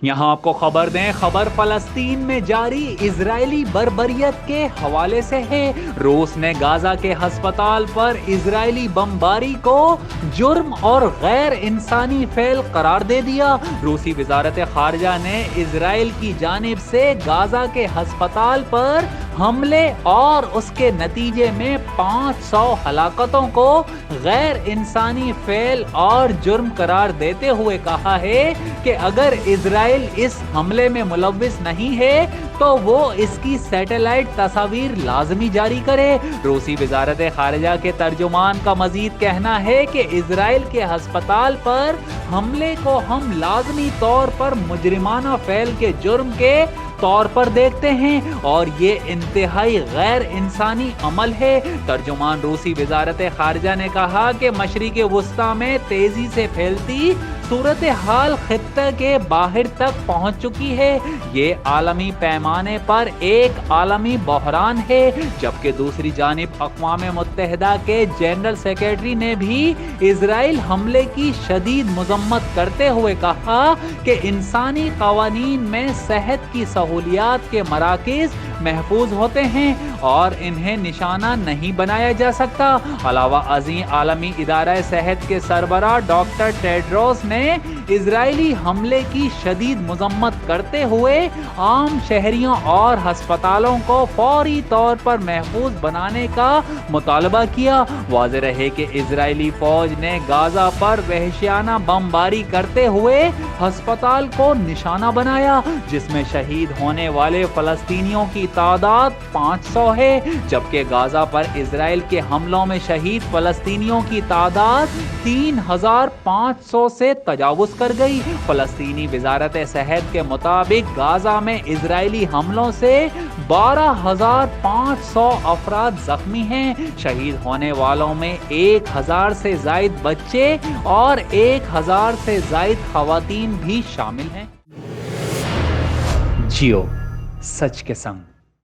یہاں آپ کو خبر دیں، خبر فلسطین میں جاری اسرائیلی بربریت کے حوالے سے ہے۔ روس نے غزہ کے ہسپتال پر اسرائیلی بمباری کو جرم اور غیر انسانی فعل قرار دے دیا۔ روسی وزارت خارجہ نے اسرائیل کی جانب سے غزہ کے ہسپتال پر حملے اور اس کے نتیجے میں 500 ہلاکتوں کو غیر انسانی فعل اور جرم قرار دیتے ہوئے کہا ہے کہ اگر اسرائیل اس حملے میں ملوث نہیں ہے تو وہ اس کی سیٹلائٹ تصاویر لازمی جاری کرے۔ روسی وزارت خارجہ کے ترجمان کا مزید کہنا ہے کہ اسرائیل کے ہسپتال پر حملے کو ہم لازمی طور پر مجرمانہ فعل کے جرم کے طور پر دیکھتے ہیں اور یہ انتہائی غیر انسانی عمل ہے۔ ترجمان روسی وزارت خارجہ نے کہا کہ مشرق وسطی میں تیزی سے پھیلتی صورتحال خطے کے باہر تک پہنچ چکی ہے۔ یہ عالمی پیمانے پر ایک عالمی بحران ہے، جبکہ دوسری جانب اقوام متحدہ کے جنرل سیکریٹری نے بھی اسرائیل حملے کی شدید مذمت کرتے ہوئے کہا کہ انسانی قوانین میں صحت کی سہولیات کے مراکز محفوظ ہوتے ہیں اور انہیں نشانہ نہیں بنایا جا سکتا۔ علاوہ ازیں عالمی ادارہ صحت کے سربراہ ڈاکٹر ٹیڈروس نے اسرائیلی حملے کی شدید مذمت کرتے ہوئے عام شہریوں اور ہسپتالوں کو فوری طور پر محفوظ بنانے کا مطالبہ کیا۔ واضح رہے کہ اسرائیلی فوج نے غزہ پر وحشیانہ بمباری کرتے ہوئے ہسپتال کو نشانہ بنایا، جس میں شہید ہونے والے فلسطینیوں کی تعداد 500 ہے، جبکہ غزہ پر اسرائیل کے حملوں میں شہید فلسطینیوں کی تعداد 3500 سے تجاوز کر گئی۔ فلسطینی وزارت صحت کے مطابق غزہ میں اسرائیلی حملوں سے 12500 افراد زخمی ہیں۔ شہید ہونے والوں میں 1000 سے زائد بچے اور 1000 سے زائد خواتین بھی شامل ہیں۔ جیو سچ کے سنگ۔